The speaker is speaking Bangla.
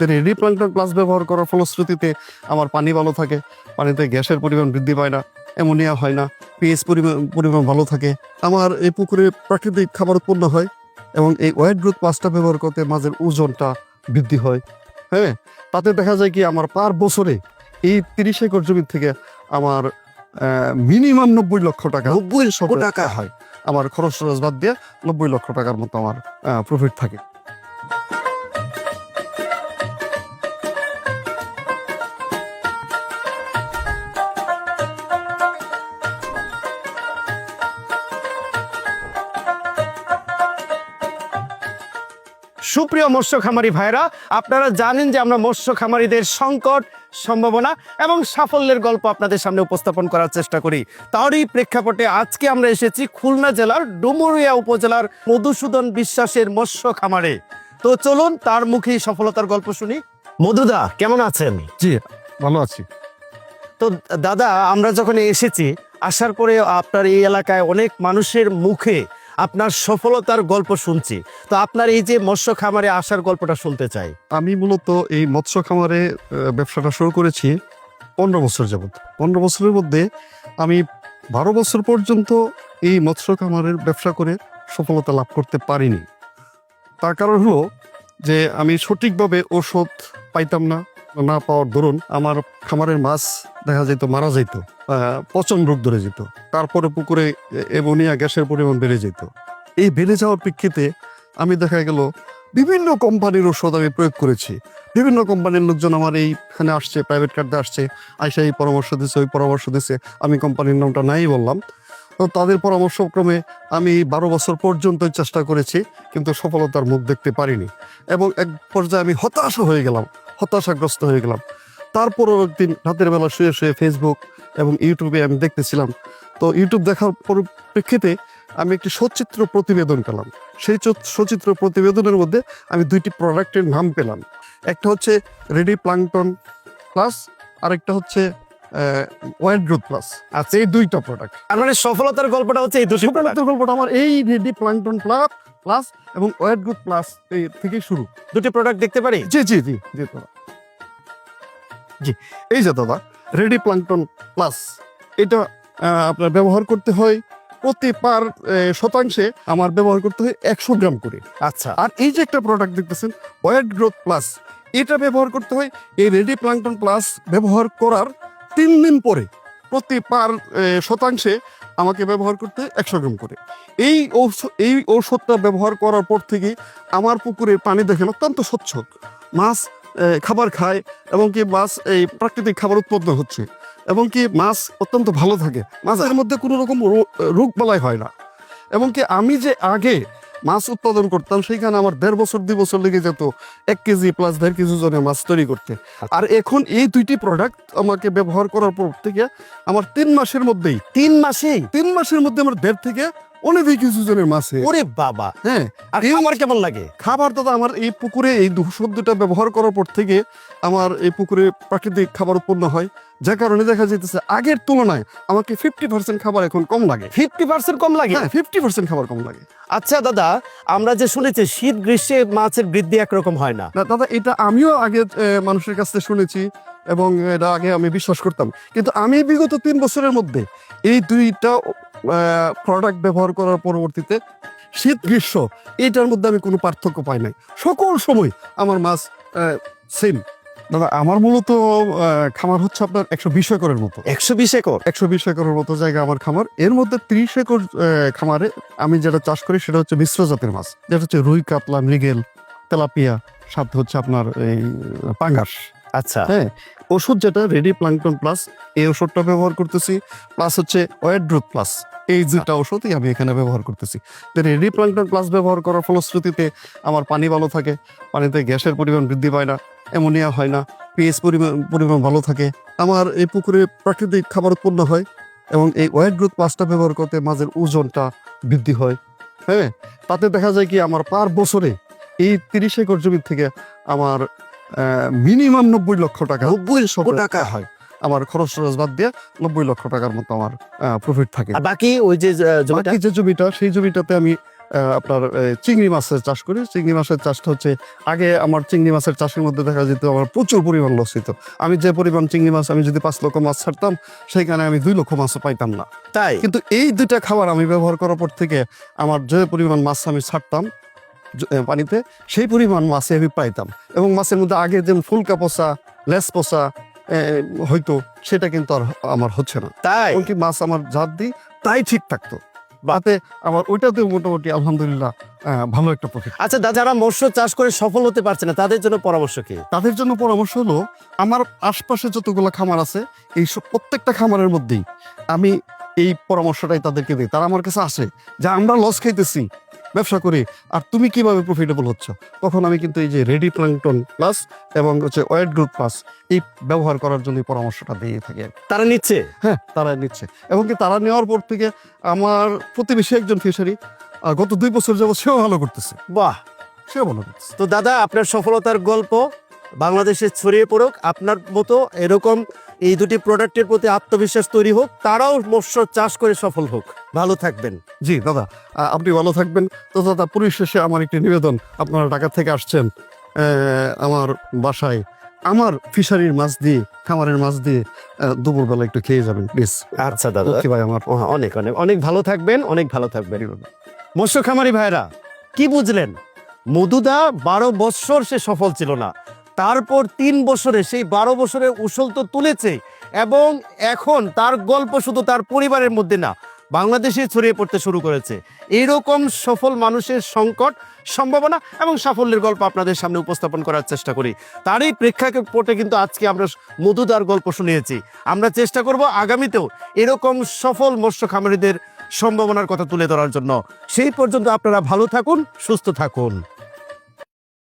রেডি প্লাঙ্কটন প্লাস ব্যবহার করার ফলশ্রুতিতে আমার পানি ভালো থাকে, পানিতে গ্যাসের পরিমাণ বৃদ্ধি পায় না, অ্যামোনিয়া হয় না, পিএইচ পরিমাণ ভালো থাকে। আমার এই পুকুরে প্রাকৃতিক খাবার উৎপন্ন হয় এবং এই ওয়েট গ্রোথ প্লাসটা ব্যবহার করতে মাছের ওজনটা বৃদ্ধি হয়। হ্যাঁ, তাতে দেখা যায় কি আমার পার বছরে এই 30 একর জমি থেকে আমার মিনিমাম 90 লক্ষ টাকা 90 টাকা হয়। আমার খরচ টরচ বাদ দিয়ে 90 লক্ষ টাকার মতো আমার প্রফিট থাকে। সুপ্রিয় মৎস্য খামারি ভাইরা, আপনারা জানেন যে আমরা মৎস্য খামারিদের সংকট, সম্ভাবনা এবং সাফল্যের গল্প আপনাদের সামনে উপস্থাপন করার চেষ্টা করি। তারই প্রেক্ষাপটে আজকে আমরা এসেছি খুলনা জেলার ডুমুরিয়া উপজেলার মধুসূদন বিশ্বাসের মৎস্য খামারে। তো চলুন তার মুখেই সফলতার গল্প শুনি। মধুদা, কেমন আছেন? জি, ভালো আছি। তো দাদা, আমরা যখন এসেছি, আসার পরে আপনার এই এলাকায় অনেক মানুষের মুখে আপনার সফলতার গল্প শুনছি। তো আপনার এই যে মৎস্য খামারে আসার গল্পটা শুনতে চাই। আমি মূলত এই মৎস্য খামারে ব্যবসাটা শুরু করেছি 15 বছর যাবত। 15 বছরের মধ্যে আমি 12 বছর পর্যন্ত এই মৎস্য খামারের ব্যবসা করে সফলতা লাভ করতে পারিনি। তার কারণ হলো যে আমি সঠিকভাবে ওষুধ পাইতাম না, না পাওয়ার দরুন আমার খামারের মাছ দেখা যেত মারা যেত, পচন রোগ ধরে যেত। তারপরে পুকুরে অ্যামোনিয়া গ্যাসের পরিমাণ বেড়ে যেত। এই বেড়ে যাওয়ার প্রেক্ষিতে আমি দেখা গেল বিভিন্ন কোম্পানির ওষুধ আমি প্রয়োগ করেছি। বিভিন্ন কোম্পানির লোকজন আমার এইখানে আসছে, প্রাইভেট কার্ডে আসছে, আইসা এই পরামর্শ দিচ্ছে, ওই পরামর্শ দিচ্ছে। আমি কোম্পানির নামটা নাই বললাম। তো তাদের পরামর্শক্রমে আমি 12 বছর পর্যন্ত চেষ্টা করেছি, কিন্তু সফলতার মুখ দেখতে পারিনি। এবং এক পর্যায়ে আমি হতাশাগ্রস্ত হয়ে গেলাম। তারপরও একদিন রাতের বেলা শুয়ে শুয়ে ফেসবুক এবং ইউটিউবে আমি দেখতেছিলাম। তো ইউটিউব দেখার পরিপ্রেক্ষিতে আমি একটি সচিত্র প্রতিবেদন পেলাম। সেই সচিত্র প্রতিবেদনের মধ্যে আমি 2টি প্রোডাক্টের নাম পেলাম। একটা হচ্ছে রেডি প্লাঙ্কটন প্লাস, আরেকটা হচ্ছে ওয়েট গ্রোথ প্লাস। আচ্ছা, এই 2টা প্রোডাক্ট। আর মানে সফলতার গল্পটা হচ্ছে এই দুটো সফলতার গল্পটা আমার এই রেডি প্লাঙ্কটন প্লাস এবং ওয়েট গ্রোথ প্লাস এই থেকে শুরু। দুটি প্রোডাক্ট দেখতে পারি? জি জি জি জি দাদা, জি এই যে দাদা রেডি প্লাঙ্কটন প্লাস, এটা আপনার ব্যবহার করতে হয় প্রতি পার শতাংশে আমার ব্যবহার করতে হয় 100 গ্রাম করে। আচ্ছা। আর এই যে একটা প্রোডাক্ট দেখতেছেন ওয়েট গ্রোথ প্লাস, এটা ব্যবহার করতে হয় এই রেডি প্লাঙ্কটন প্লাস ব্যবহার করার 3 দিন পরে প্রতি পার শতাংশে আমাকে ব্যবহার করতে 100 গ্রাম করে। এই ঔষধটা ব্যবহার করার পর থেকে আমার পুকুরের পানি দেখেন অত্যন্ত স্বচ্ছ, মাছ খাবার খায় এবং কি মাছ এই প্রাকৃতিক খাবার উৎপন্ন হচ্ছে এবং কি মাছ অত্যন্ত ভালো থাকে। মাছের মধ্যে কোনো রকম রোগ বালাই হয় না। এবং কি আমি যে আগে মাছ উৎপাদন করতাম সেইখানে আমার 1.5 বছর 2 বছর লেগে যেত 1 কেজি প্লাস 1.5 কেজি ওজনের মাছ তৈরি করতে। আর এখন এই 2টি প্রোডাক্ট আমাকে ব্যবহার করার পর থেকে আমার 3 মাসের মধ্যেই 3 মাসের মধ্যে আমার 1.5 থেকে 2 কেজি ওজনের মাছ। ওরে বাবা! হ্যাঁ, আর আমার কেমন লাগে খাবার দাদা? আমার এই পুকুরে এই ওষুধটা ব্যবহার করার পর থেকে আমার এই পুকুরে প্রাকৃতিক খাবার উৎপন্ন হয়, যার কারণে দেখা যাইতেছে আগের তুলনায় আমাকে 50% খাবার এখন কম লাগে। 50% কম লাগে? হ্যাঁ, 50% খাবার কম লাগে। আচ্ছা দাদা, আমরা যে শুনেছি শীত গ্রীষ্মে মাছের বৃদ্ধি একরকম হয় না। না দাদা, এটা আমিও আগে মানুষের কাছ থেকে শুনেছি এবং এটা আগে আমি বিশ্বাস করতাম, কিন্তু আমি বিগত 3 বছরের মধ্যে এই 2টা প্রোডাক্ট ব্যবহার করার পরবর্তীতে শীত গ্রীষ্ম এইটার মধ্যে আমি কোনো পার্থক্য পাই নাই। সকল সময় আমার মাছ সেম। দাদা, আমার মূলত খামার হচ্ছে আপনার 120 একরের মতো। 120 একর? 120 একরের মতো জায়গা আমার খামার। এর মধ্যে 30 একর খামারে আমি যেটা চাষ করি সেটা হচ্ছে মিশ্র জাতের মাছ, যেটা হচ্ছে রুই, কাতলা, মৃগেল, তেলাপিয়া, সাথে হচ্ছে আপনার এই পাঙ্গাস। আচ্ছা। হ্যাঁ, ওষুধ যেটা রেডি প্লাঙ্কটন প্লাস, এই ওষুধটা ব্যবহার করতেছি, প্লাস হচ্ছে ওয়েট গ্রোথ প্লাস, এই 2টা ওষুধই আমি এখানে ব্যবহার করতেছি। রেডি প্লাঙ্কটন প্লাস ব্যবহার করার ফলশ্রুতিতে আমার পানি ভালো থাকে, পানিতে গ্যাসের পরিমাণ বৃদ্ধি পায় না, অ্যামোনিয়া হয় না, পিএইচ পরিমাণ ভালো থাকে। আমার এই পুকুরে প্রাকৃতিক খাবার উৎপন্ন হয় এবং এই ওয়েট গ্রোথ প্লাসটা ব্যবহার করতে মাছের ওজনটা বৃদ্ধি হয়। হ্যাঁ, তাতে দেখা যায় কি আমার পার বছরে এই 30 একর জমি থেকে আমার মিনিমাম 90 লক্ষ টাকা 90 টাকা হয়। আমার খরচ টরচ বাদ দিয়ে 90 লক্ষ টাকার মতো আমার প্রফিট থাকে। আর বাকি ওই যে জমিটা? বাকি যে জমিটা, সেই জমিটাতে আমি আপনার চিংড়ি মাছের চাষ করি। চিংড়ি মাছের চাষটা হচ্ছে আগে আমার চিংড়ি মাছের চাষের মধ্যে দেখা যেত আমার প্রচুর পরিমাণ লস হতো। আমি যে পরিমাণ চিংড়ি মাছ আমি যদি 5 লক্ষ মাছ ছাড়তাম সেইখানে আমি 2 লক্ষ মাছও পাইতাম না। তাই কিন্তু এই দুইটা খাবার আমি ব্যবহার করার পর থেকে আমার যে পরিমাণ মাছ আমি ছাড়তাম পানিতে সেই পরিমাণ মাছে আমি পাইতাম, এবং মাছের মধ্যে আগে যেমন ফুলকা পচা লেস পচা হয়তো সেটা কিন্তু আর আমার হচ্ছে না। তাই এমনকি মাছ আমার জাত দিই তাই ঠিক থাকতো, বাতে আমার ওইটাতেও মোটামুটি আলহামদুলিল্লাহ ভালো একটা প্রফিট। আচ্ছা যারা মৎস্য চাষ করে সফল হতে পারছে না তাদের জন্য পরামর্শ কি? তাদের জন্য পরামর্শ হলো আমার আশপাশে যতগুলো খামার আছে এই সব প্রত্যেকটা খামারের মধ্যেই আমি এই পরামর্শটাই তাদেরকে দিই। তারা আমার কাছে আসে যে আমরা লস খাইতেছি ব্যবসা করি, আর তুমি কিভাবে প্রফিটেবল হচ্ছ। তখন আমি কিন্তু এই যে রেডি প্ল্যাঙ্কটন প্লাস এবং হচ্ছে ওয়েট গ্রুপ প্লাস এই ব্যবহার করার জন্য এই পরামর্শটা দিয়ে থাকি। তারা নিচ্ছে? হ্যাঁ, তারা নিচ্ছে, এবং কি তারা নেওয়ার পর থেকে আমার প্রতিবেশী একজন ফিশারি গত 2 বছর যাবত সেও ভালো করতেছে। বাহ, সেও ভালো করতেছে। তো দাদা আপনার সফলতার গল্প বাংলাদেশে ছড়িয়ে পড়ুক, আপনার মতো এরকম এই দুটি প্রোডাক্টের প্রতি আত্মবিশ্বাস তৈরি হোক, তারাও মৎস্য চাষ করে সফল হোক। ভালো থাকবেন। জি দাদা, আপনি ভালো থাকবেন। তো দাদা পরিশেষে আমার একটি নিবেদন, আপনারা ঢাকা থেকে আসছেন আমার বাসায় আমার ফিশারির মাছ দিয়ে খামারের মাছ দিয়ে দুপুরবেলা একটু খেয়ে যাবেন প্লিজ। আচ্ছা দাদা, কি ভাই আমার অনেক অনেক অনেক ভালো থাকবেন, অনেক ভালো থাকবেন। মৎস্য খামারি ভাইরা কি বুঝলেন? মধুদা 12 বছর সে সফল ছিল না, তারপর 3 বছরে সেই 12 বছরের উসল তো তুলেছে, এবং এখন তার গল্প শুধু তার পরিবারের মধ্যে না বাংলাদেশে ছড়িয়ে পড়তে শুরু করেছে। এইরকম সফল মানুষের সংকট, সম্ভাবনা এবং সাফল্যের গল্প আপনাদের সামনে উপস্থাপন করার চেষ্টা করি। তারই প্রেক্ষাপটে কিন্তু আজকে আমরা মধুদার গল্প শুনিয়েছি। আমরা চেষ্টা করব আগামীতেও এরকম সফল মৎস্য খামারিদের সম্ভাবনার কথা তুলে ধরার জন্য। সেই পর্যন্ত আপনারা ভালো থাকুন, সুস্থ থাকুন।